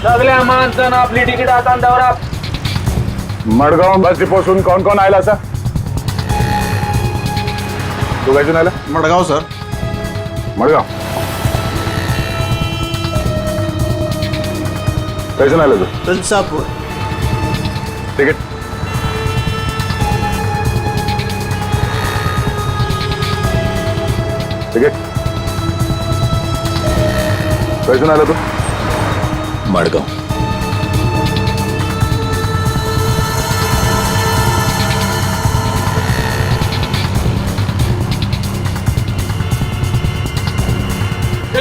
सगळ्या माणसानं आपली तिकीट आता दौरा. मडगाव बस डिपोसून कोण कोण आयला सर? तू काय आला? मडगाव सर. मडगाव कैसे आला तू? तुलसापूर. तिकीट तिकीट कैसे आला तू? मडगाव.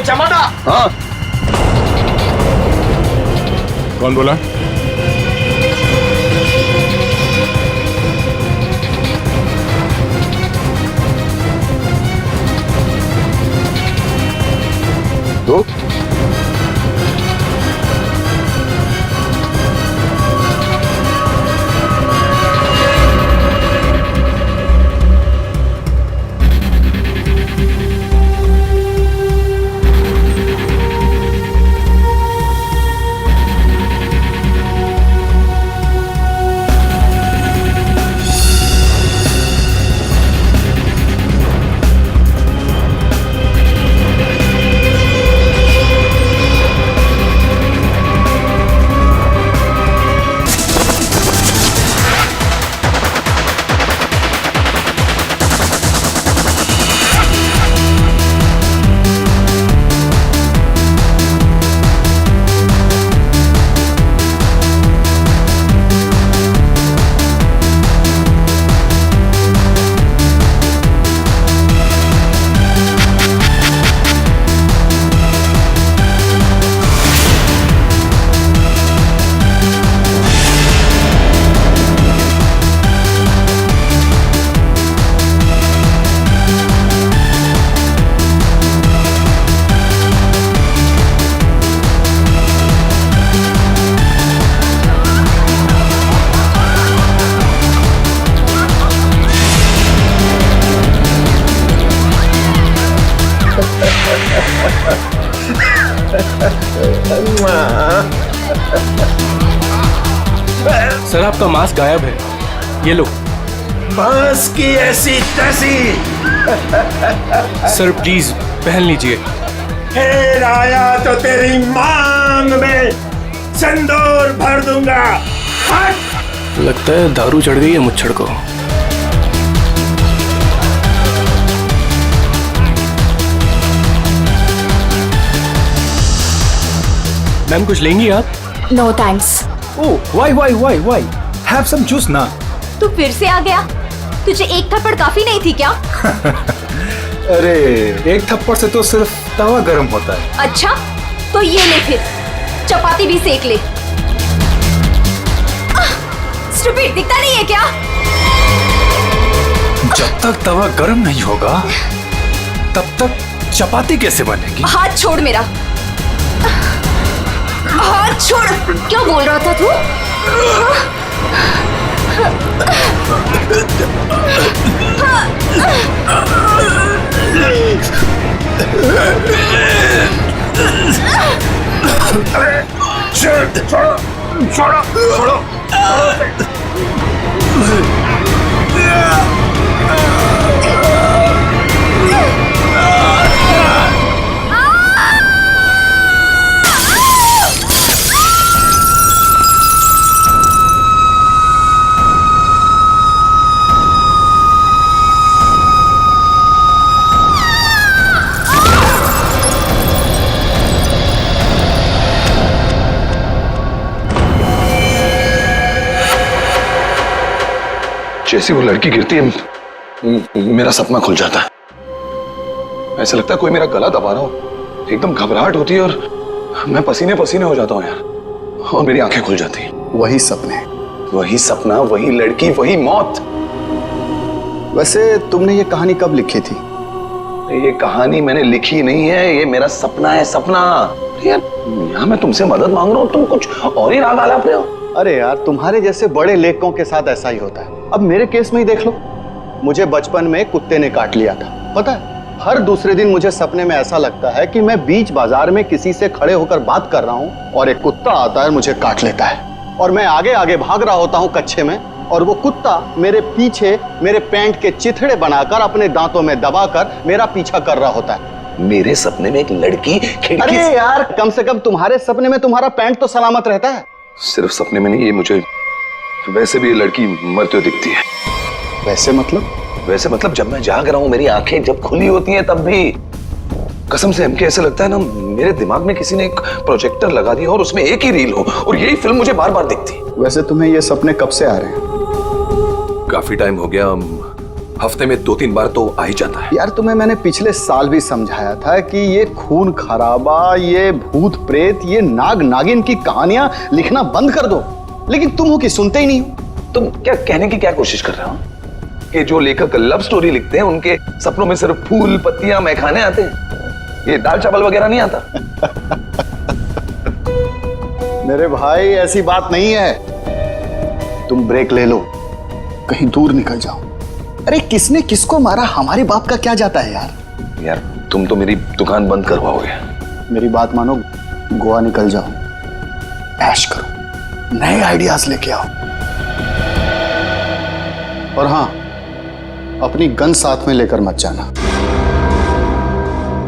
चमाटा. हाँ कौन बोला? तू? सर आपका मास्क गायब है, ये लो. बस की ऐसी तैसी. सर प्लीज पहन लीजिए. फिर आया तो तेरी मांग में सिंदूर भर दूंगा. हट. लगता है दारू चढ़ गई है मुच्छड़ को. मैम कुछ लेंगी आप? No thanks. Oh why have some juice ना. तू फिर से आ गया. तुझे एक थप्पड़ काफी नहीं थी क्या? अरे एक थप्पड़ से तो सिर्फ तवा गर्म होता है. अच्छा तो ये ले फिर चपाती भी सेक ले. स्टूपिड दिखता नहीं है क्या? जब तक तवा गर्म नहीं होगा तब तक चपाती कैसे बनेगी? हाथ छोड़ मेरा. हाथ छोड़. क्या बोल रहा था तू? छोड़ो. जैसी वो लड़की गिरती है मेरा सपना खुल जाता है. ऐसा लगता है कोई मेरा गला दबा रहा हो. एकदम घबराहट होती है और मैं पसीने पसीने हो जाता हूँ यार. और मेरी आंखें खुल जाती हैं. वही सपने, वही सपना, वही लड़की, वही मौत. वैसे तुमने ये कहानी कब लिखी थी? ये कहानी मैंने लिखी नहीं है, ये मेरा सपना है. सपना यार, यहाँ मैं तुमसे मदद मांग रहा हूँ, तुम कुछ और ही राग आलाप रहे हो. अरे यार, तुम्हारे जैसे बड़े लेखकों के साथ ऐसा ही होता है. अब मेरे केस में ही देख लो, मुझे बचपन में कुत्ते ने काट लिया था, पता है? हर दूसरे दिन मुझे सपने में ऐसा लगता है कि मैं बीच बाजार में किसी से खड़े होकर बात कर रहा हूं और एक कुत्ता आता है, मुझे काट लेता है और मैं आगे आगे भाग रहा होता हूं कच्चे में, और वो कुत्ता मेरे पीछे मेरे पैंट के चिथड़े बनाकर अपने दांतों में दबाकर मेरा पीछा कर रहा होता है। मेरे सपने में एक लड़की खिड़की अरे यार, कम से कम तुम्हारे सपने में तुम्हारा पैंट तो सलामत रहता है। सिर्फ सपने में नहीं, ये मुझे वैसे भी ये लड़की मरते हुए दिखती है। वैसे मतलब जब मैं जाग रहा हूं, मेरी आंखें जब खुली होती हैं तब भी कसम से हमके ऐसे लगता है ना, मेरे दिमाग में किसी ने एक प्रोजेक्टर लगा दिया और उसमें एक ही रील हो और यही फिल्म मुझे बार बार दिखती। वैसे तुम्हें ये सपने कब से आ रहे हैं? काफी टाइम हो गया, हफ्ते में 2-3 बार तो आ ही जाता है। यार तुम्हें मैंने पिछले साल भी समझाया था कि ये खून खराबा, ये भूत प्रेत, ये नाग नागिन की कहानियां लिखना बंद कर दो, लेकिन तुम हो कि सुनते ही नहीं हो। तुम क्या कहने की क्या कोशिश कर रहे हो कि जो लेखक लव स्टोरी लिखते हैं उनके सपनों में सिर्फ फूल पत्तियां मैखाने आते हैं, ये दाल चावल वगैरह नहीं आता? मेरे भाई ऐसी बात नहीं है, तुम ब्रेक ले लो, कहीं दूर निकल जाओ। अरे किसने किसको मारा, हमारे बाप का क्या जाता है यार। यार तुम तो मेरी दुकान बंद करवाओगे। मेरी बात मानो, गोवा निकल जाओ, ऐश करो, नए आइडियाज लेके आओ, और हाँ, अपनी गन साथ में लेकर मत जाना।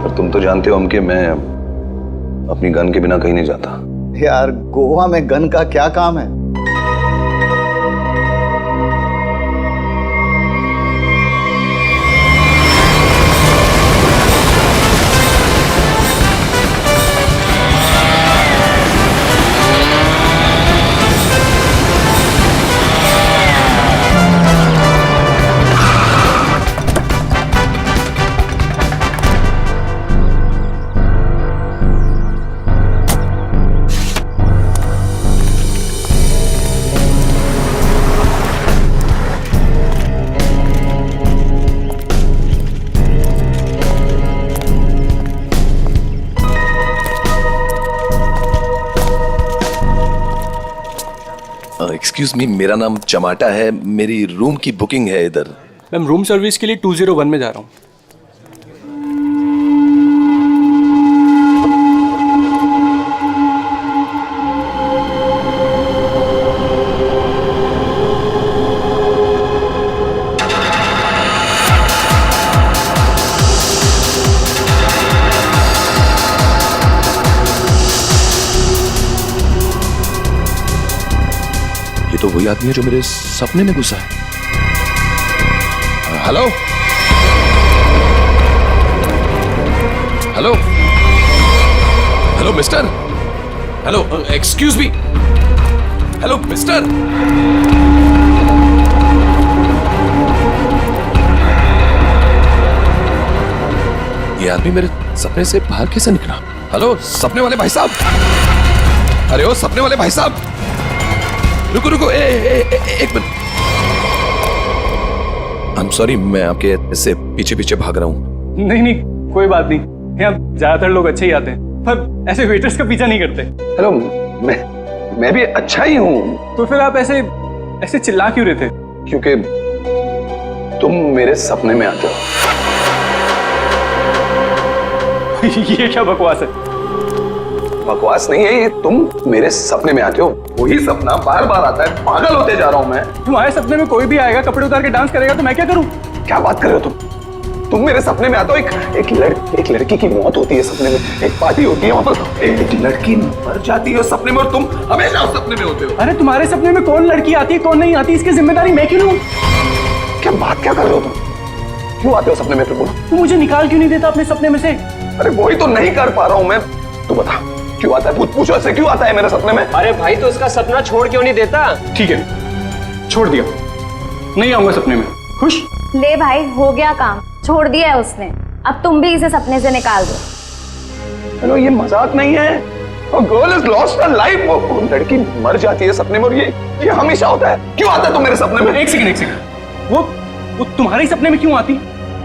पर तुम तो जानते हो हम कि मैं अपनी गन के बिना कहीं नहीं जाता। यार गोवा में गन का क्या काम है? एक्सक्यूज मी, मेरा नाम चमाटा है, मेरी रूम की बुकिंग है इधर। मैम रूम सर्विस के लिए 201 में जा रहा हूँ। ये तो वही आदमी है जो मेरे सपने में घुसा है। Hello hello hello mister, hello excuse me, hello mister. ये आदमी मेरे सपने से बाहर कैसे निकला? हेलो सपने वाले भाई साहब, अरे ओ सपने वाले भाई साहब, रुको रुको, एक मिनट। आई एम सॉरी, मैं आपके इससे पीछे पीछे भाग रहा हूँ। नहीं नहीं कोई बात नहीं, यहाँ ज्यादातर लोग अच्छे ही आते हैं, पर ऐसे वेटर्स का पीछा नहीं करते। हेलो, मैं भी अच्छा ही हूँ। तो फिर आप ऐसे ऐसे चिल्ला क्यों रहे थे? क्योंकि तुम मेरे सपने में आते हो। ये क्या बकवास है? बकवास नहीं है ये, तुम मेरे सपने में आते हो, वही सपना बार बार आता है, पागल होते जा रहा हूं मैं। तुम्हारे सपने में कोई भी आएगा कपड़े उतार के डांस करेगा तो मैं क्या करूं? क्या बात कर रहे हो तुम मेरे सपने में आते हो, एक लड़की की मौत होती है सपने में, एक पार्टी होती है वहां पर, एक लड़की मर जाती है सपने में और तुम हमेशा उस सपने में होते हो। अरे तुम्हारे सपने में कौन लड़की आती है कौन नहीं आती, इसकी जिम्मेदारी मैं क्यों लूं? क्या बात क्या कर रहे हो तुम? क्यों आते हो सपने में? फिर बोलो, तू मुझे निकाल क्यों नहीं देता अपने सपने में से? अरे वही तो नहीं कर पा रहा हूं मैं, तू बता क्यों आता है? पूछो ऐसे क्यों आता है मेरे सपने में? अरे भाई तो उसका सपना छोड़ क्यों नहीं देता? ठीक है छोड़ दिया, नहीं आऊंगा सपने में। खुश? ले भाई हो गया काम, छोड़ दिया है उसने, अब तुम भी इसे सपने से निकाल दो। हेलो, ये मजाक नहीं है, girl is lost her life, वो लड़की मर जाती है सपने में और ये हमेशा होता है। क्यों आता है तुम मेरे सपने में? एक सेकंड, वो तुम्हारे ही सपने में क्यों आती?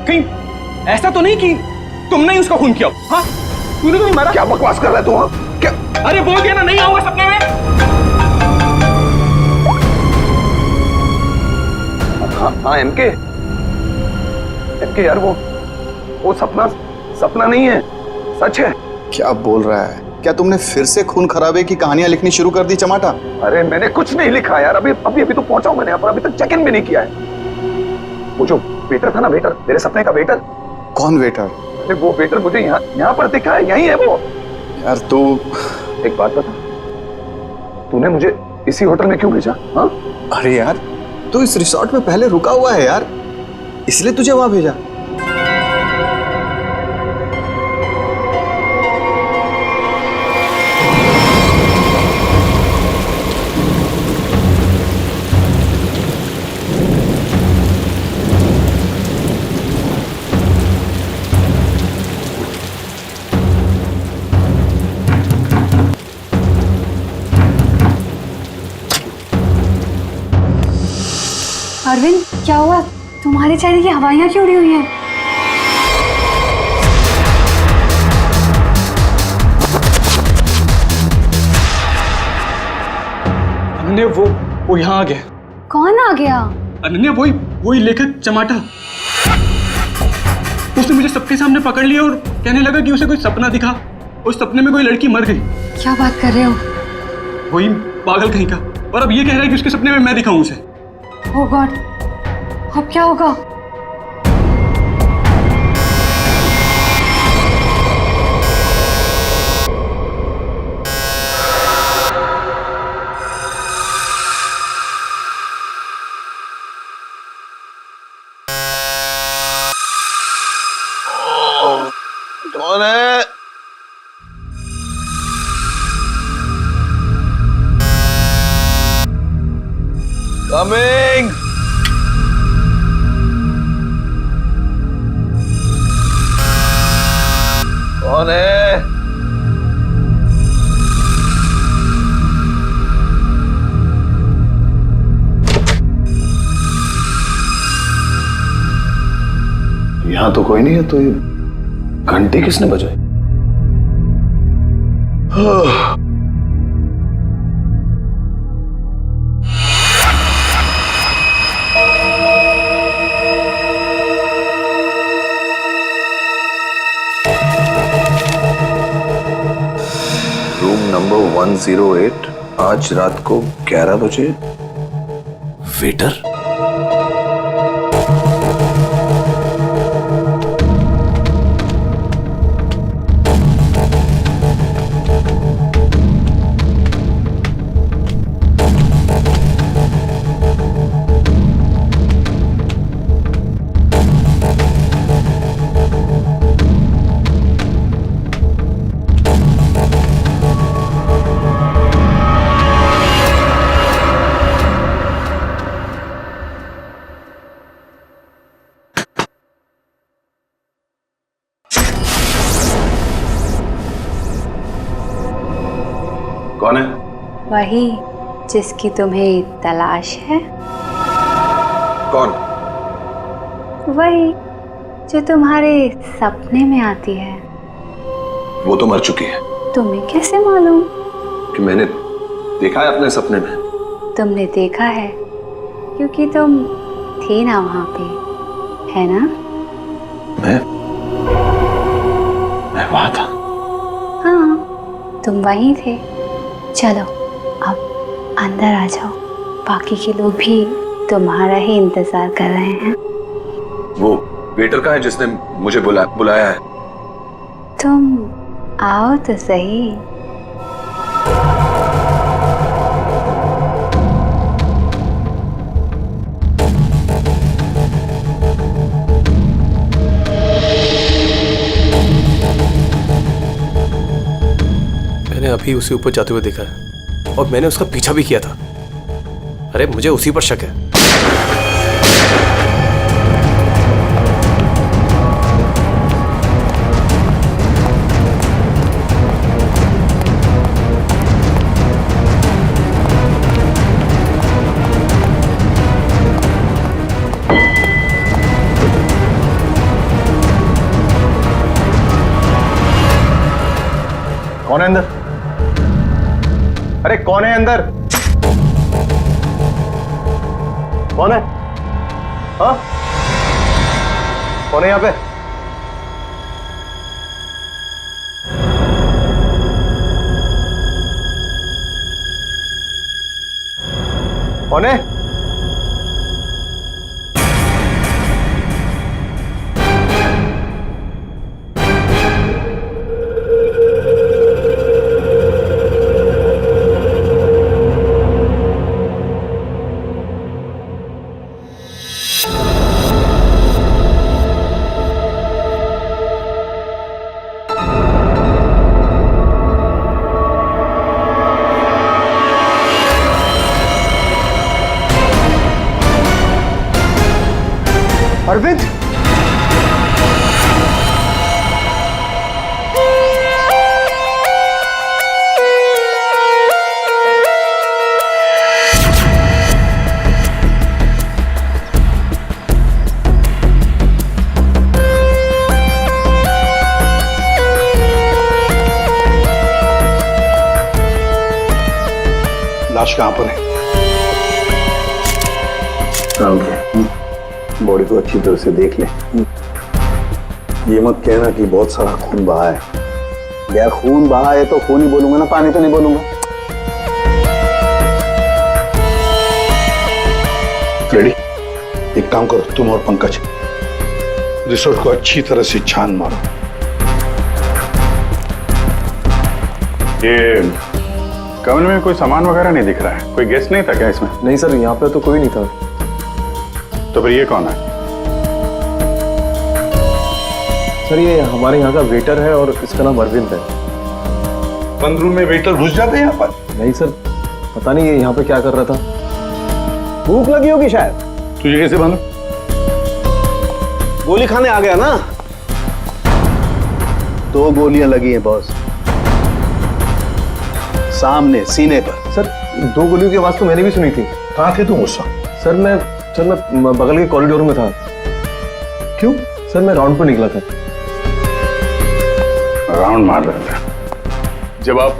कहीं ऐसा तो नहीं कि तुमने ही उसका खून किया? हाँ तूने तो नहीं मारा। क्या बकवास कर रहा है तू? हाँ क्या? अरे बोल दिया ना नहीं आऊंगा सपने में। हाँ एमके यार, वो वो सपना सपना नहीं है, सच है। क्या बोल रहा है? क्या तुमने फिर से खून खराबे की कहानियां लिखनी शुरू कर दी चमाटा? अरे मैंने कुछ नहीं लिखा यार, अभी अभी अभी तो पहुंचा हूं मैंने, अभी तक चेक इन भी नहीं किया है। वो जो वेटर था ना, वेटर, मेरे सपने का वेटर। कौन वेटर? अरे वो वेटर मुझे यहाँ पर दिखा है, यही है वो। यार तू एक बात बता, तूने मुझे इसी होटल में क्यों भेजा? हाँ? अरे यार तू इस रिसोर्ट में पहले रुका हुआ है यार, इसलिए तुझे वहां भेजा। अरविंद क्या हुआ? तुम्हारे चेहरे की हवाइयां क्यों उड़ी हुई हैं? अनन्या वो यहाँ आ गया। कौन आ गया? अनन्या वही लेखक चमाटा। उसने मुझे सबके सामने पकड़ लिया और कहने लगा कि उसे कोई सपना दिखा, उस सपने में कोई लड़की मर गई। क्या बात कर रहे हो? वही पागल कहीं का। और अब ये कह रहा है कि उसके सपने में मैं दिखाऊं उसे। ओह गॉड, अब क्या होगा? कौन है? कमिंग। कौन है? यहां तो कोई नहीं है, तो ये घंटी किसने बजाई? रूम नंबर 108, आज रात को 11 बजे। वेटर? कौन है? वही जिसकी तुम्हें तलाश है। कौन? वही जो तुम्हारे सपने में आती है। वो तो मर चुकी है। तुम्हें कैसे मालूम? कि मैंने देखा है अपने सपने में। तुमने देखा है क्योंकि तुम थी ना वहां पे, है ना? मैं वहां था। हाँ, तुम वहीं थे। चलो अब अंदर आ जाओ, बाकी के लोग भी तुम्हारा ही इंतजार कर रहे हैं। वो वेटर का है जिसने मुझे बुलाया है। तुम आओ तो सही। मैंने अभी उसे ऊपर जाते हुए देखा है और मैंने उसका पीछा भी किया था। अरे मुझे उसी पर शक है। कौन है अंदर? अरे कौन है अंदर? कौन है? हाँ, कौन है यहाँ पे? कौन है? अरविंद, लाश कहां पर है? बॉडी को अच्छी तरह से देख ले। ये मत कहना कि बहुत सारा खून बहा है। यार खून बहा है तो खून ही बोलूंगा ना, पानी तो नहीं बोलूंगा। लेडी, एक काम करो, तुम और पंकज रिसोर्ट को अच्छी तरह से छान मारो। ये कमरे में कोई सामान वगैरह नहीं दिख रहा है? कोई गेस्ट नहीं था क्या इसमें? नहीं सर, यहाँ पे तो कोई नहीं था। तो फिर ये कौन है? सर ये हमारे यहाँ का वेटर है और इसका नाम अरविंद है। बंद रूम में वेटर घुस जाते हैं यहाँ पर? नहीं सर, पता नहीं ये यहाँ पे क्या कर रहा था। भूख लगी होगी शायद। तुझे कैसे मालूम? गोली खाने आ गया ना। 2 गोलियां लगी हैं बॉस, सामने सीने पर। सर 2 गोलियों की आवाज तो मैंने भी सुनी थी। कहाँ थे तुम उस वक्त? सर मैं बगल के कॉरिडोर में था। क्यों? सर मैं राउंड पर निकला था। राउंड मार रहे थे? जब आप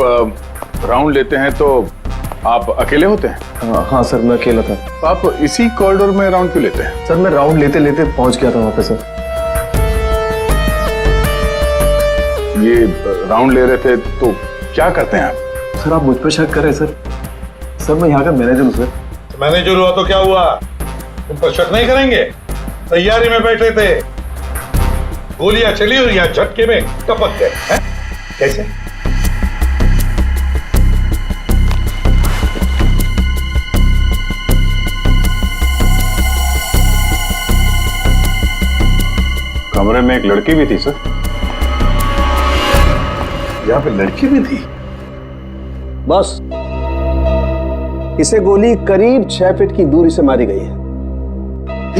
राउंड लेते हैं तो आप अकेले होते हैं? हाँ सर, मैं अकेला था। तो आप इसी कॉरिडोर में राउंड क्यों लेते हैं? सर मैं राउंड लेते लेते पहुंच गया था वहां पे। सर ये राउंड ले रहे थे तो क्या करते हैं आप? सर आप मुझ पर शक कर रहे हैं सर। सर मैं यहाँ का मैनेजर हूँ सर। मैनेजर हुआ तो क्या हुआ? तुम पर शक नहीं करेंगे? तैयारी में बैठे थे, गोलियां चली और यहाँ झटके में टपक गए हैं? कैसे? कमरे में एक लड़की भी थी सर। यहाँ पे लड़की भी थी? बस इसे गोली करीब 6 फीट की दूरी से मारी गई है।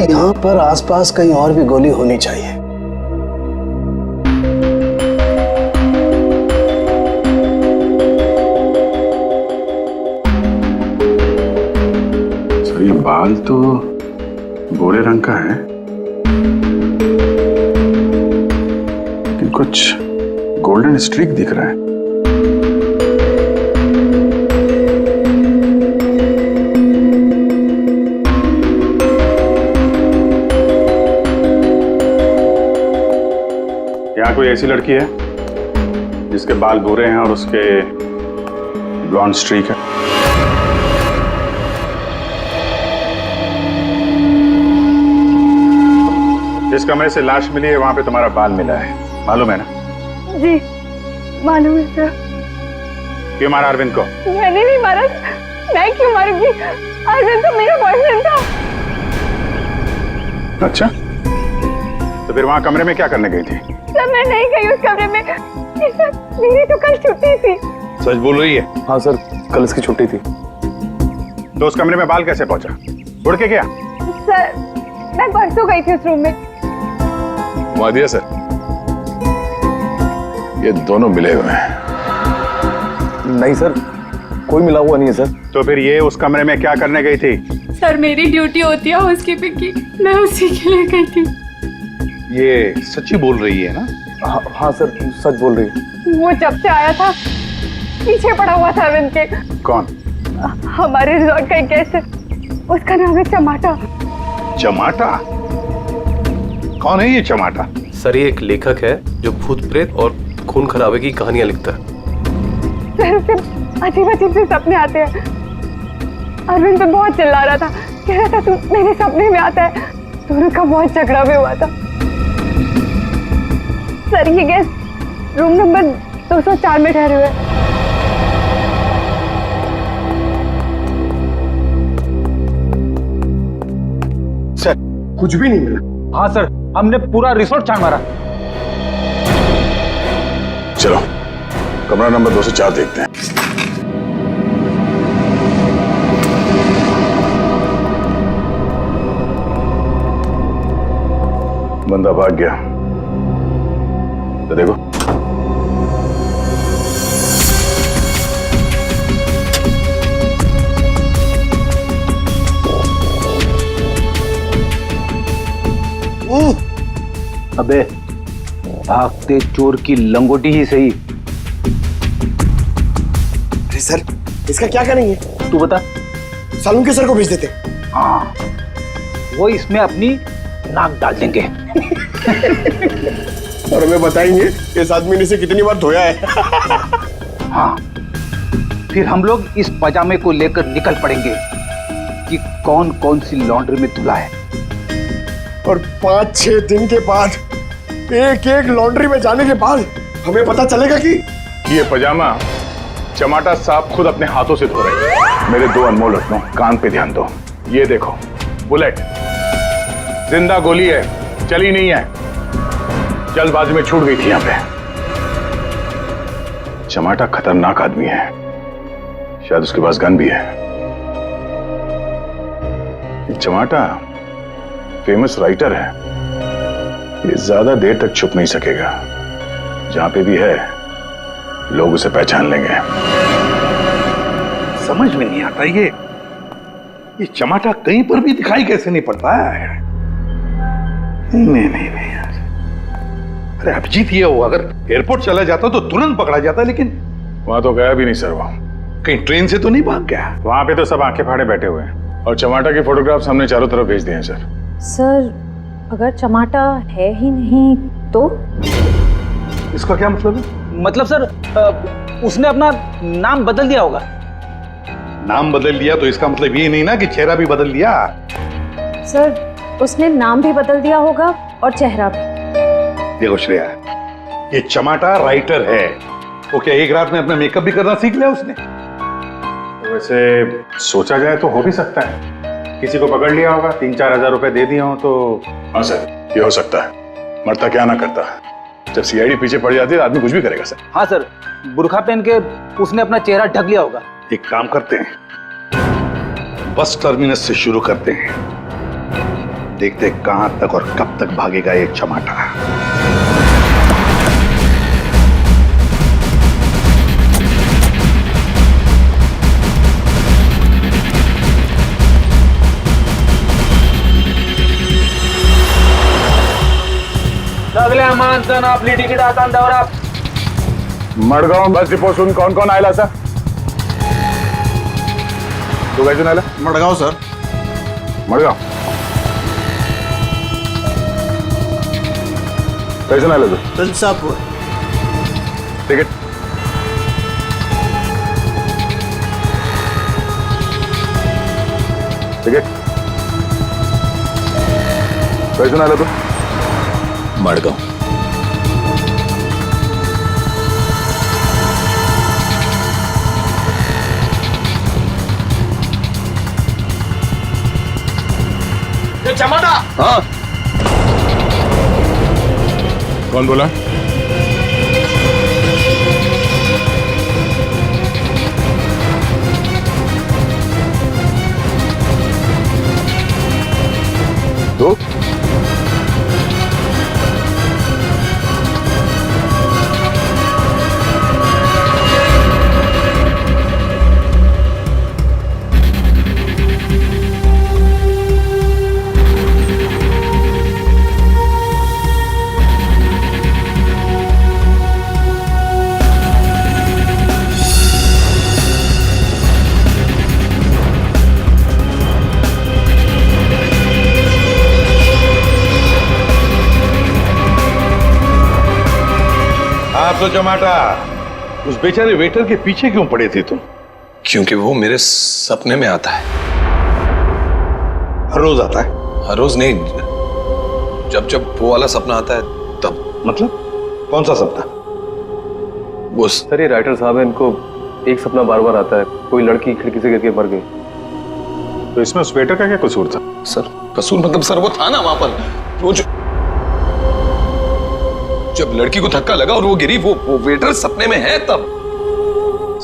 यहाँ पर आसपास कहीं और भी गोली होनी चाहिए। सर ये बाल तो गोरे रंग का है, लेकिन कुछ गोल्डन स्ट्रीक दिख रहा है। यहाँ कोई ऐसी लड़की है जिसके बाल भूरे हैं और उसके ब्लॉन्ड स्ट्रीक है? जिस कमरे से लाश मिली है वहां पे तुम्हारा बाल मिला है, मालूम है ना? जी मालूम है सर। क्यों मारा अरविंद को? मैंने नहीं मारा। मैं क्यों मारूंगी? अरविंद तो मेरा बॉयफ्रेंड था। अच्छा, तो फिर वहां कमरे में क्या करने गई थी? सर मैं नहीं गई उस कमरे में। सर मेरी तो कल छुट्टी थी। सच बोल रही है? हाँ सर, कल इसकी छुट्टी थी। तो उस कमरे में बाल कैसे पहुंचा? उड़ के गया? सर मैं परसों गई थी उस रूम में। वादिया सर, ये दोनों मिले हुए हैं। नहीं सर, कोई मिला हुआ नहीं है सर। तो फिर ये उस कमरे में क्या करने गई थी? सर मेरी ड्यूटी होती है हाउसकीपिंग की, मैं उसी के लिए गई थी। ये सच्ची बोल रही है ना? हाँ सर, सच बोल रही है। वो जब से आया था पीछे पड़ा हुआ था अरविंद के। कौन? हमारे रिजॉर्ट का एक गेस्ट है, उसका नाम है चमाटा। चमाटा? कौन है ये चमाटा? सर ये एक लेखक है जो भूत प्रेत और खून खराबे की कहानियां लिखता है। सर उसे अजीब अजीब से सपने आते हैं। अरविंद तो बहुत चिल्ला रहा था, कह रहा था तू मेरे सपने में आता है। दोनों का बहुत झगड़ा भी हुआ था। सर ये गेस्ट रूम नंबर 204 में ठहरे हुए हैं। सर कुछ भी नहीं मिला। हाँ सर, हमने पूरा रिसोर्ट छान मारा। चलो कमरा नंबर 204 देखते हैं। बंदा भाग गया, तो देखो। अबे भागते चोर की लंगोटी ही सही। अरे सर, इसका क्या करेंगे? तू बता। सालून के सर को भेज देते। हाँ, वो इसमें अपनी नाक डाल देंगे। और हमें बताएंगे इस आदमी ने इसे कितनी बार धोया है। हाँ, फिर हम लोग इस पजामे को लेकर निकल पड़ेंगे कि कौन कौन सी लॉन्ड्री में धुला है। और 5-6 दिन के बाद, एक एक लॉन्ड्री में जाने के बाद हमें पता चलेगा कि ये पजामा चमाटा साहब खुद अपने हाथों से धो रहे हैं। मेरे 2 अनमोल रत्नों, कान पे ध्यान दो। ये देखो, बुलेट जिंदा गोली है, चली नहीं है, जल्दबाजी में छूट गई थी। यहां पे चमाटा खतरनाक आदमी है, शायद उसके पास गन भी है। चमाटा फेमस राइटर है, ये ज्यादा देर तक छुप नहीं सकेगा। जहां पे भी है लोग उसे पहचान लेंगे। समझ में नहीं आता ये चमाटा कहीं पर भी दिखाई कैसे नहीं पड़ता है। नहीं यार, अरे अभिजीत ये हो, अगर एयरपोर्ट चला जाता तो तुरंत पकड़ा जाता, लेकिन वहां तो गया भी नहीं सर। वो कहीं ट्रेन से तो नहीं भाग गया। वहां पे तो सब आंखें फाड़े बैठे हुए हैं और चमाटा के फोटोग्राफ्स हमने चारों तरफ भेज दिए हैं सर। सर, अगर चमाटा है ही नहीं तो? इसका क्या मतलब है? मतलब सर, उसने अपना नाम बदल दिया होगा। नाम बदल दिया तो इसका मतलब ये नहीं ना कि चेहरा भी बदल दिया। सर, उसने नाम भी बदल दिया होगा और चेहरा भी। देखो श्रेया, ये चमाटा राइटर है, वो क्या एक रात में अपना मेकअप भी करना सीख लिया उसने? वैसे सोचा जाए तो हो भी सकता है, किसी को पकड़ लिया होगा, 3-4 हजार रुपए दे दिए हो तो। हाँ सर, ये हो सकता है। मरता क्या ना करता, जब सीआईडी पीछे पड़ जाती है आदमी कुछ भी करेगा सर। हाँ सर, बुर्खा पहन के उसने अपना चेहरा ढक लिया होगा। एक काम करते हैं, बस टर्मिनस से शुरू करते हैं, देखते हैं कहां तक और कब तक भागेगा ये चमाटा। सगळ्या माणसानं आपली तिकीट हातान दवरा। मडगाव बस डिपोसून कोण कोण आयला सर? तू काय आला? मडगाव सर। मडगाव कैसे आला तू? तुलसापूर। तिकीट तिकीट कैसे आला तू? मडगाव। चमाटा। हाँ, कौन बोला? तो तो चमाटा, उस बेचारे वेटर के पीछे क्यों पड़े थे तुम? क्योंकि वो मेरे सपने में आता है। हर रोज आता है? हर रोज नहीं, जब जब वो वाला सपना आता है तब। मतलब कौन सा सपना? वो सर ये राइटर साहब है, इनको एक सपना बार बार आता है, कोई लड़की खिड़की से गिर के मर गई। तो इसमें उस वेटर का क्या कसूर था? सर कसूर मतलब सर वो था ना वहां पर, वो जब लड़की को धक्का लगा और वो गिरी, वो वेटर सपने में है तब।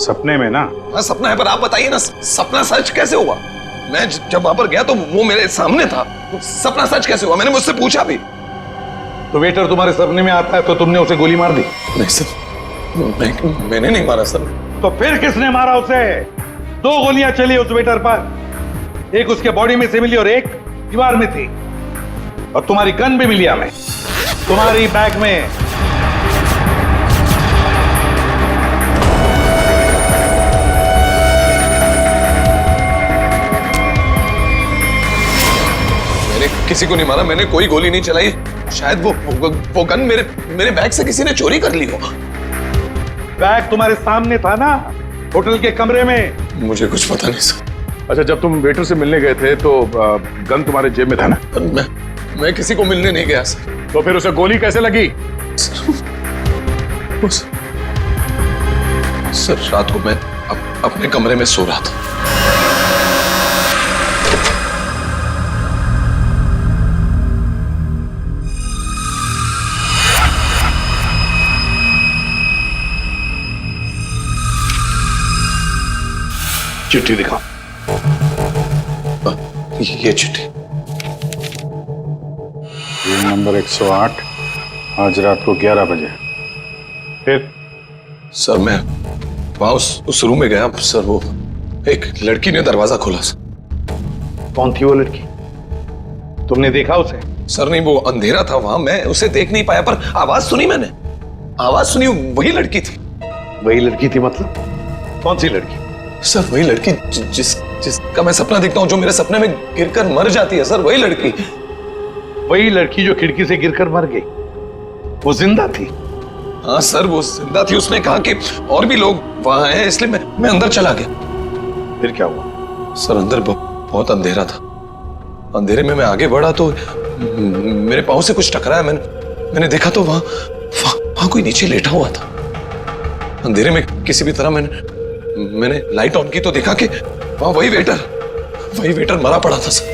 सपने में ना? हाँ सपना है, पर आप बताइए ना सपना सच कैसे हुआ? मैं जब वहां पर गया तो वो मेरे सामने था, सपना सच कैसे हुआ? मैंने मुझसे पूछा भी। तो वेटर तुम्हारे सपने में आता है तो तुमने उसे गोली मार दी? नहीं सर, मैंने नहीं मारा सर। तो फिर किसने मारा उसे? 2 गोलियां चली उस वेटर पर, एक उसके बॉडी में से मिली और एक दीवार में थी। और तुम्हारी गन भी मिली हमें, तुम्हारी बैग में। मैंने किसी को नहीं मारा, मैंने कोई गोली नहीं चलाई। शायद वो गन मेरे बैग से किसी ने चोरी कर ली हो। बैग तुम्हारे सामने था ना, होटल के कमरे में। मुझे कुछ पता नहीं सर। अच्छा, जब तुम वेटर से मिलने गए थे तो गन तुम्हारे जेब में था ना? मैं किसी को मिलने नहीं गया सर। तो फिर उसे गोली कैसे लगी? सर रात को मैं अपने कमरे में सो रहा था। चिट्ठी दिखा। ये चिट्ठी। रूम नंबर 108, आज रात को 11 बजे। फिर? सर मैं वहां उस रूम में गया सर, वो एक लड़की ने दरवाजा खोला सर। कौन थी वो लड़की? तुमने देखा उसे? सर नहीं, वो अंधेरा था वहां, मैं उसे देख नहीं पाया, पर आवाज सुनी मैंने। आवाज सुनी, वही लड़की थी। वही लड़की थी मतलब? कौन सी लड़की? सर वही लड़की जिसका मैं सपना देखता हूँ, जो मेरे सपने में गिरकर मर जाती है सर, वही लड़की। वही लड़की जो खिड़की से गिरकर मर गई, वो जिंदा थी? हाँ सर वो जिंदा थी। उसने कहा कि और भी लोग वहां हैं, इसलिए मैं अंदर चला गया। फिर क्या हुआ? सर अंदर बहुत अंधेरा था। अंधेरे में मैं आगे बढ़ा तो मेरे पाँव से कुछ टकराया। मैंने देखा तो वहां कोई नीचे लेटा हुआ था। अंधेरे में किसी भी तरह मैंने लाइट ऑन की तो देखा कि वहां वही वेटर मरा पड़ा था सर।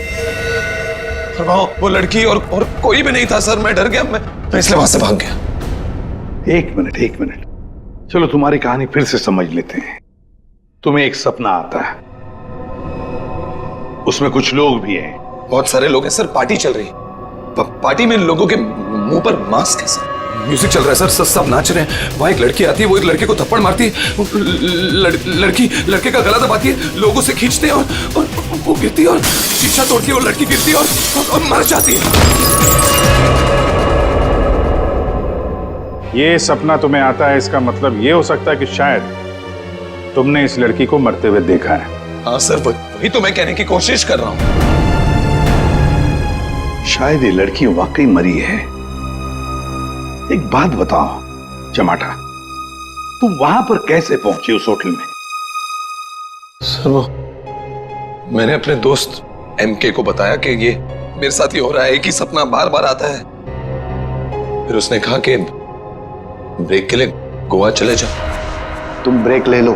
और वहां वो लड़की और कोई भी नहीं था सर। मैं डर गया, मैं इसलिए वहां से भाग गया। एक मिनट, चलो तुम्हारी कहानी फिर से समझ लेते हैं। तुम्हें एक सपना आता है, उसमें कुछ लोग भी हैं। बहुत सारे लोग हैं सर, पार्टी चल रही है। पार्टी में लोगों के मुंह पर मास्क है सर। म्यूजिक चल रहा है सर, सब नाच रहे हैं। वहां एक लड़की आती है, वो एक लड़के को थप्पड़ मारती है। लड़की लड़के का गला दबाती है, लोगों से खींचते हैं और वो गिरती है और शीशा तोड़ती है और लड़की गिरती है और मर जाती है। ये सपना तुम्हें आता है, इसका मतलब ये हो सकता है कि शायद तुमने इस लड़की को मरते हुए देखा है। हाँ सर, वही तो मैं कहने की कोशिश कर रहा हूं। शायद ये लड़की वाकई मरी है। एक बात बताओ चमाटा, तुम वहां पर कैसे पहुंचे उस होटल में? सर वो मैंने अपने दोस्त एमके को बताया कि ये मेरे साथ ही हो रहा है, एक ही सपना बार बार आता है। फिर उसने कहा कि ब्रेक के लिए गोवा चले जाओ। तुम ब्रेक ले लो,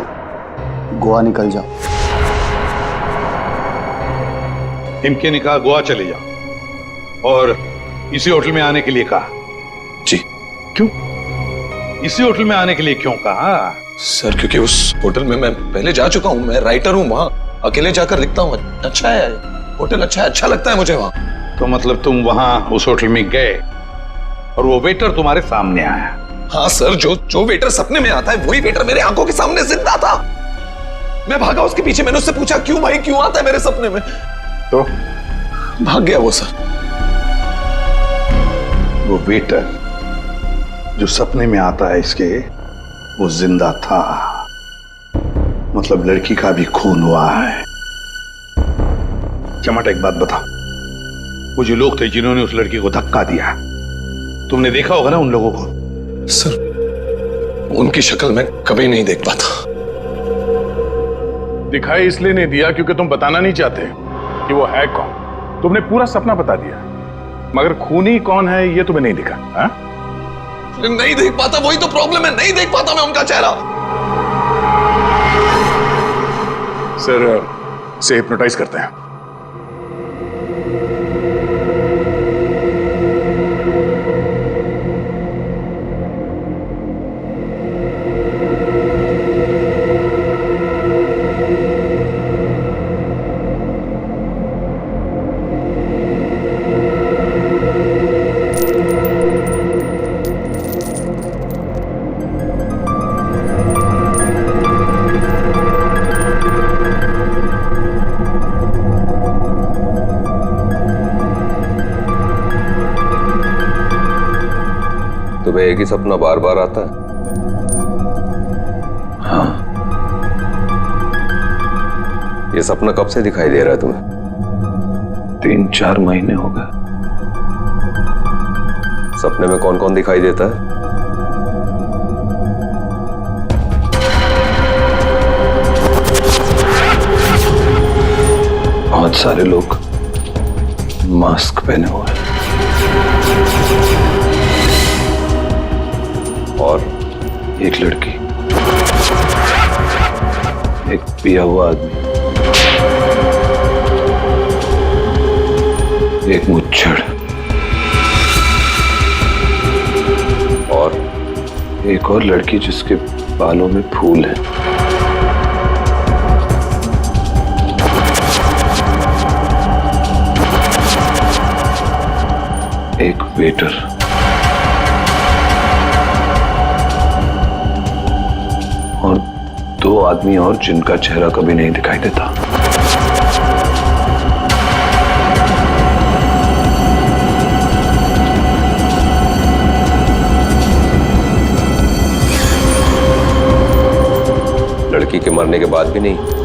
गोवा निकल जाओ। एमके ने कहा गोवा चले जाओ और इसी होटल में आने के लिए कहा? जी। क्यों इसी होटल में आने के लिए क्यों कहा? सर क्योंकि उस होटल में मैं पहले जा चुका हूं। मैं राइटर हूं, वहां अकेले जाकर लिखता हूं। अच्छा है होटल, अच्छा लगता है मुझे वहां। तो मतलब तुम वहां उस होटल में गए और वो वेटर तुम्हारे सामने आया? हाँ सर, जो वेटर सपने में आता है वही वेटर मेरे आंखों के सामने जिंदा था। मैं भागा उसके पीछे, मैंने उससे पूछा क्यों भाई, क्यों आता है मेरे सपने में? तो भाग गया वो सर। वो वेटर जो सपने में आता है इसके, वो जिंदा था। मतलब लड़की का भी खून हुआ है। चमाटा एक बात बताओ, वो जो लोग थे जिन्होंने उस लड़की को धक्का दिया, तुमने देखा होगा ना उन लोगों को? सर उनकी शक्ल मैं कभी नहीं देख पाता। दिखाई इसलिए नहीं दिया क्योंकि तुम बताना नहीं चाहते कि वो है कौन। तुमने पूरा सपना बता दिया, मगर खूनी कौन है ये तुम्हें नहीं दिखा। हा? नहीं देख पाता, वही तो प्रॉब्लम है, नहीं देख पाता मैं उनका चेहरा। सर से हिप्नोटाइज करते हैं। तुम्हें एक ही सपना बार बार आता है? हाँ। ये सपना कब से दिखाई दे रहा है तुम्हें? 3-4 महीने हो गए। सपने में कौन कौन दिखाई देता है? बहुत सारे लोग मास्क पहने हुए हैं। और एक लड़की, एक पिया हुआ आदमी, एक मुच्छड़ और एक और लड़की जिसके बालों में फूल है। एक वेटर, और 2 आदमी और जिनका चेहरा कभी नहीं दिखाई देता। लड़की के मरने के बाद भी नहीं?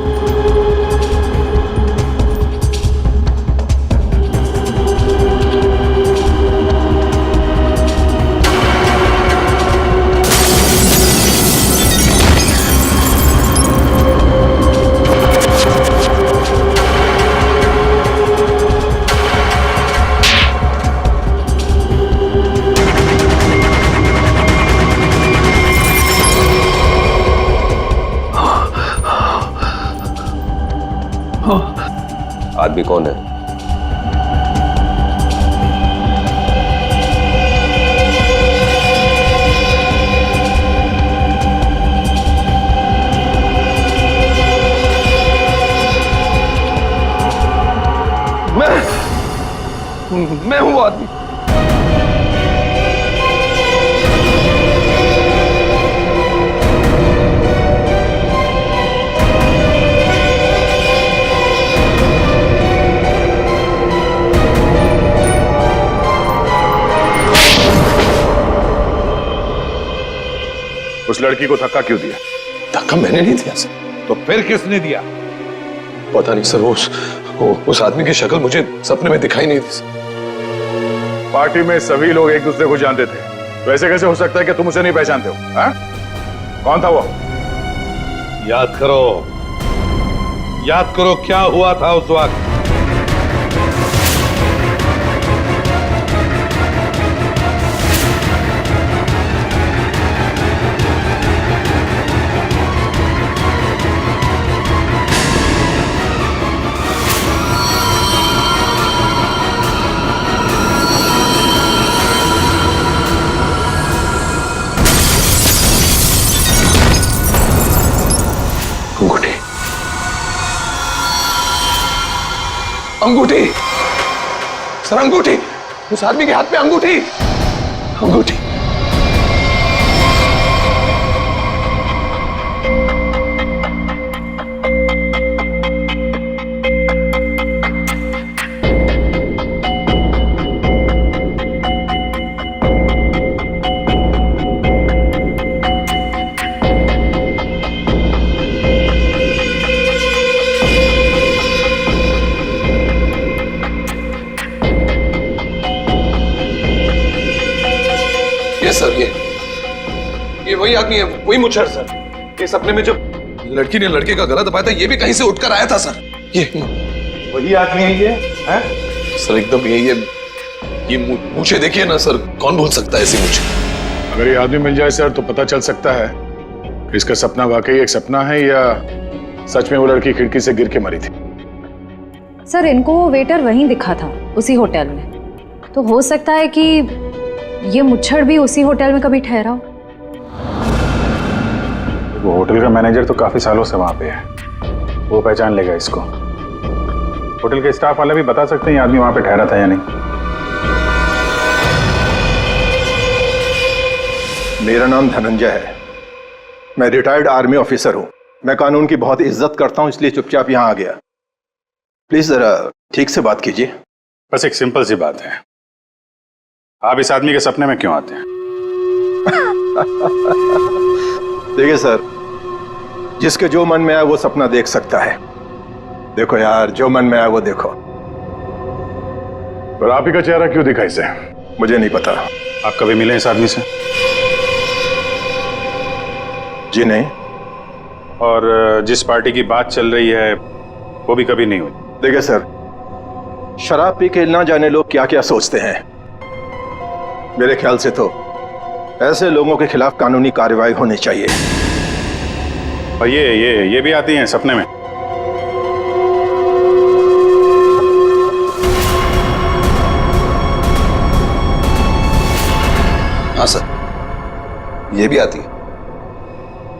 आदमी कौन है? मैं हूं आदमी। उस लड़की को धक्का क्यों दिया? धक्का मैंने नहीं दिया सर। तो फिर किसने दिया? पता नहीं सर, उस आदमी की शक्ल मुझे सपने में दिखाई नहीं दी सर। पार्टी में सभी लोग एक दूसरे को जानते थे, तो ऐसे कैसे हो सकता है कि तुम उसे नहीं पहचानते हो? हा? कौन था वो? याद करो क्या हुआ था उस वक्त। अंगूठी सर, अंगूठी। उस आदमी के हाथ में अंगूठी। अंगूठी। सर ये वही आदमी है, वही मुच्छड़ सर। ये सपने में जब लड़की ने लड़के का गला दबाया था, ये भी कहीं से उठकर आया था सर। ये वही आदमी है ये, हैं? सर एकदम ये मूछे देखिए ना सर, कौन भूल सकता है ऐसी मूछे। अगर ये आदमी मिल जाए सर तो पता चल सकता है इसका सपना वाकई एक सपना है या सच में वो लड़की खिड़की से गिर के मरी थी। सर इनको वो वेटर वहीं दिखा था, उसी होटल में। तो हो सकता है कि ये मुच्छड़ भी उसी होटल में कभी ठहरा हो। वो होटल का मैनेजर तो काफी सालों से वहां पे है, वो पहचान लेगा इसको। होटल के स्टाफ वाले भी बता सकते हैं ये आदमी वहां पे ठहरा था या नहीं। मेरा नाम धनंजय है, मैं रिटायर्ड आर्मी ऑफिसर हूं। मैं कानून की बहुत इज्जत करता हूं, इसलिए चुपचाप यहां आ गया। प्लीज जरा ठीक से बात कीजिए। बस एक सिंपल सी बात है, आप इस आदमी के सपने में क्यों आते हैं? देखिए सर, जिसके जो मन में आए वो सपना देख सकता है। देखो यार, जो मन में आए वो देखो। पर आप ही का चेहरा क्यों दिखा इसे? मुझे नहीं पता। आप कभी मिले इस आदमी से? जी नहीं। और जिस पार्टी की बात चल रही है वो भी कभी नहीं हुई? देखिए सर, शराब पी के ना जाने लोग क्या क्या सोचते हैं। मेरे ख्याल से तो ऐसे लोगों के खिलाफ कानूनी कार्रवाई होनी चाहिए। और ये भी आती हैं सपने में? हाँ सर, ये भी आती है।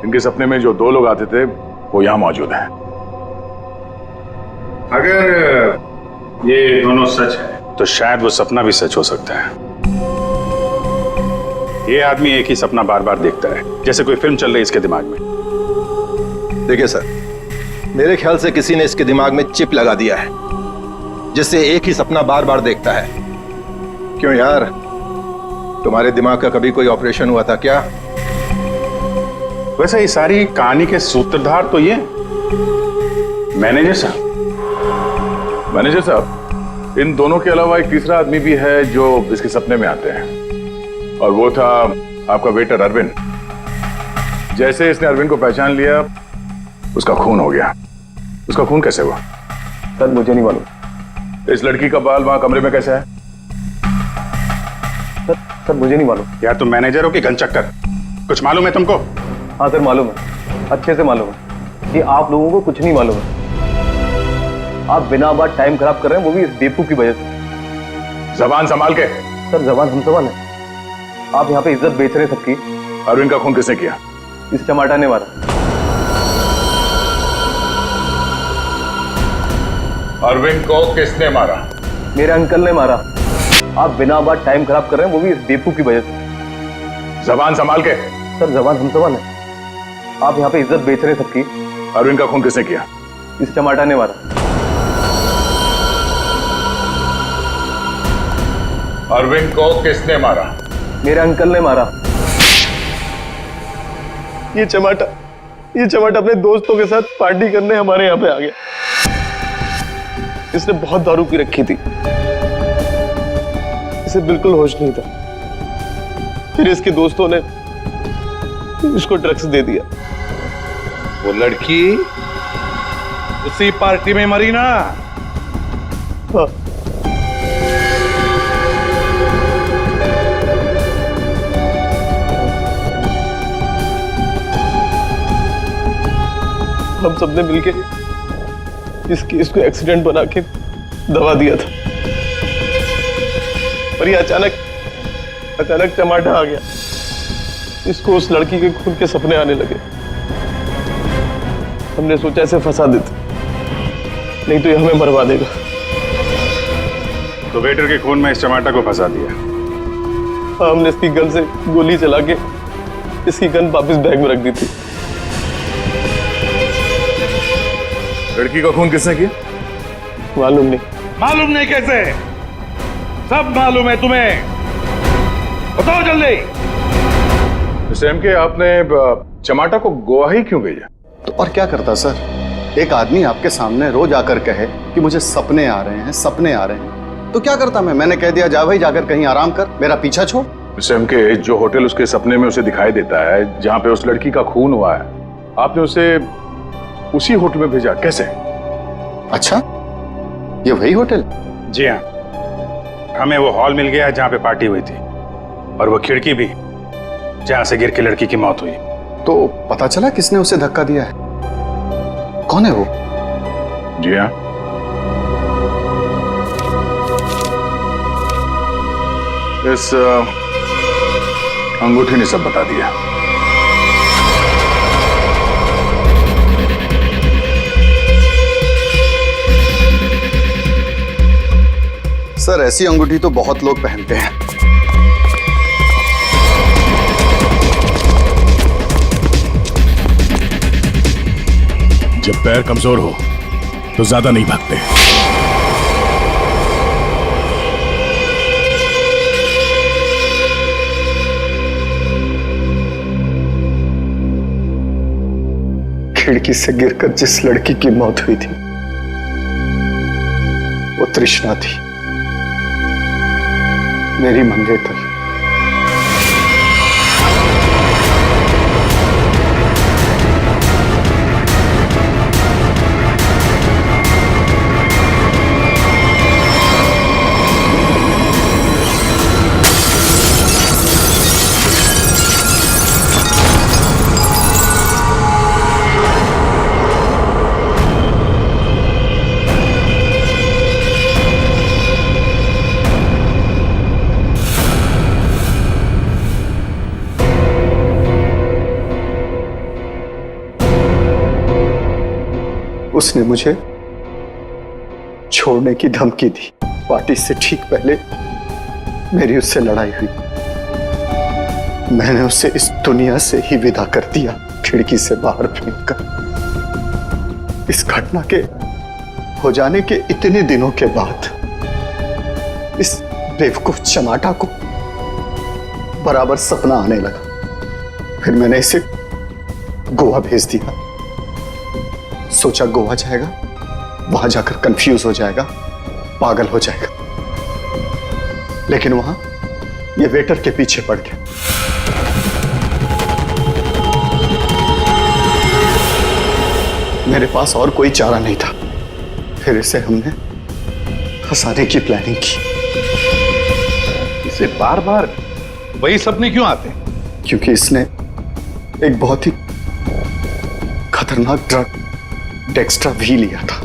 इनके सपने में जो दो लोग आते थे वो यहां मौजूद हैं। अगर ये दोनों सच है तो शायद वो सपना भी सच हो सकता है। ये आदमी एक ही सपना बार बार देखता है, जैसे कोई फिल्म चल रही है इसके दिमाग में। देखिए सर, मेरे ख्याल से किसी ने इसके दिमाग में चिप लगा दिया है, जिससे एक ही सपना बार बार देखता है। क्यों यार, तुम्हारे दिमाग का कभी कोई ऑपरेशन हुआ था क्या? वैसे ये सारी कहानी के सूत्रधार तो ये मैनेजर साहब। मैनेजर साहब, इन दोनों के अलावा एक तीसरा आदमी भी है जो इसके सपने में आते हैं, और वो था आपका वेटर अरविंद। जैसे इसने अरविंद को पहचान लिया, उसका खून हो गया। उसका खून कैसे हुआ? सर मुझे नहीं मालूम। इस लड़की का बाल वहां कमरे में कैसे है? सर मुझे नहीं मालूम। यार तुम मैनेजर हो कि घनचक्कर? कुछ मालूम है तुमको? हाँ सर मालूम है, अच्छे से मालूम है कि आप लोगों को कुछ नहीं मालूम है। आप बिना बात टाइम खराब कर रहे हैं, वो भी इस बेवकूफ की वजह से। जबान संभाल के। सर जबान हम सवाल है, आप यहाँ पे इज्जत बेच रहे हैं सबकी। अरविंद का खून किसने किया? इस चमाटा ने मारा। अरविंद को किसने मारा? मेरे अंकल ने मारा। आप बिना बात टाइम खराब कर रहे हैं, वो भी इस बेवकूफ की वजह से। जबान संभाल के। सर जबान हम सवाल है, आप यहाँ पे इज्जत बेच रहे हैं सबकी। अरविंद का खून किसने किया? इस चमाटा ने मारा। अरविंद को किसने मारा? मेरे अंकल ने मारा। ये चमाटा अपने दोस्तों के साथ पार्टी करने हमारे यहाँ पे आ गया। इसने बहुत दारू पी रखी थी, इसे बिल्कुल होश नहीं था। फिर इसके दोस्तों ने इसको ड्रग्स दे दिया। वो लड़की उसी पार्टी में मरी ना? हाँ। हम सबने मिलके इस केस को एक्सीडेंट बना के दबा दिया था, पर ये अचानक टमाटा आ गया। इसको उस लड़की के खून के सपने आने लगे। हमने सोचा इसे फंसा देते, नहीं तो ये हमें मरवा देगा। तो वेटर के खून में इस टमाटर को फंसा दिया? हाँ, हमने इसकी गन से गोली चला के इसकी गन वापस बैग में रख दी थी। लड़की का खून किसने किया? मालूम नहीं। मालूम नहीं कैसे? सब मालूम है तुम्हें, बताओ जल्दी। सैम के आपने चमाटा को गोवा ही क्यों भेजा? तो और क्या करता सर, एक आदमी आपके सामने रोज आकर कहे कि मुझे सपने आ रहे हैं, तो क्या करता मैंने कह दिया जा भाई जाकर कहीं आराम कर, मेरा पीछा छोड़। सैम के जो होटल उसके सपने में उसे दिखाई देता है, जहां पे उस लड़की का खून हुआ है, आपने उसे उसी होटल में भेजा। कैसे? अच्छा, ये वही होटल? जी हाँ, हमें वो हॉल मिल गया जहां पे पार्टी हुई थी, और वो खिड़की भी जहां से गिर के लड़की की मौत हुई। तो पता चला किसने उसे धक्का दिया है? कौन है वो? जी हाँ, इस अंगूठी ने सब बता दिया। सर, ऐसी अंगूठी तो बहुत लोग पहनते हैं। जब पैर कमजोर हो तो ज्यादा नहीं भागते। खिड़की से गिरकर जिस लड़की की मौत हुई थी वो तृष्णा थी, मेरी मंगेतर। उसने मुझे छोड़ने की धमकी दी। पार्टी से ठीक पहले मेरी उससे लड़ाई हुई। मैंने उसे इस दुनिया से ही विदा कर दिया, खिड़की से बाहर फेंककर। इस घटना के हो जाने के इतने दिनों के बाद इस बेवकूफ चमाटा को बराबर सपना आने लगा। फिर मैंने इसे गोवा भेज दिया। सोचा गोवा जाएगा, वहां जाकर कंफ्यूज हो जाएगा, पागल हो जाएगा, लेकिन वहां ये वेटर के पीछे पड़ गया। मेरे पास और कोई चारा नहीं था। फिर इसे हमने फंसाने की प्लानिंग की। इसे बार बार वही सपने क्यों आते? क्योंकि इसने एक बहुत ही खतरनाक ड्रग डेक्स्ट्रा भी लिया था।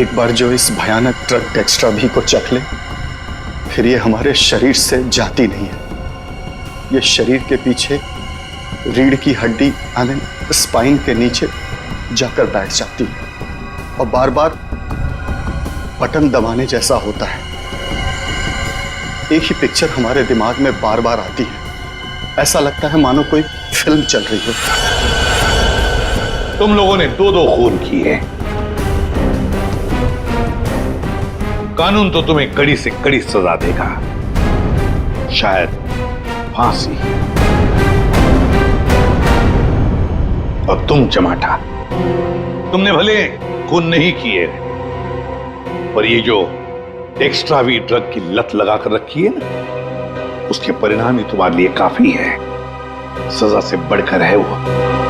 एक बार जो इस भयानक ड्रग डेक्स्ट्रा भी को चख ले, फिर ये हमारे शरीर से जाती नहीं है। ये शरीर के पीछे रीढ़ की हड्डी यानी स्पाइन के नीचे जाकर बैठ जाती है और बार बार बटन दबाने जैसा होता है। एक ही पिक्चर हमारे दिमाग में बार बार आती है। ऐसा लगता है मानो कोई फिल्म चल रही हो। तुम लोगों ने दो खून किए। कानून तो तुम्हें कड़ी से कड़ी सजा देगा, शायद फांसी। और तुम चमाटा, तुमने भले खून नहीं किए, पर ये जो एक्स्ट्रा वी ड्रग की लत लगाकर रखी है ना, उसके परिणाम ही तुम्हारे लिए काफी है। सजा से बढ़कर है वो।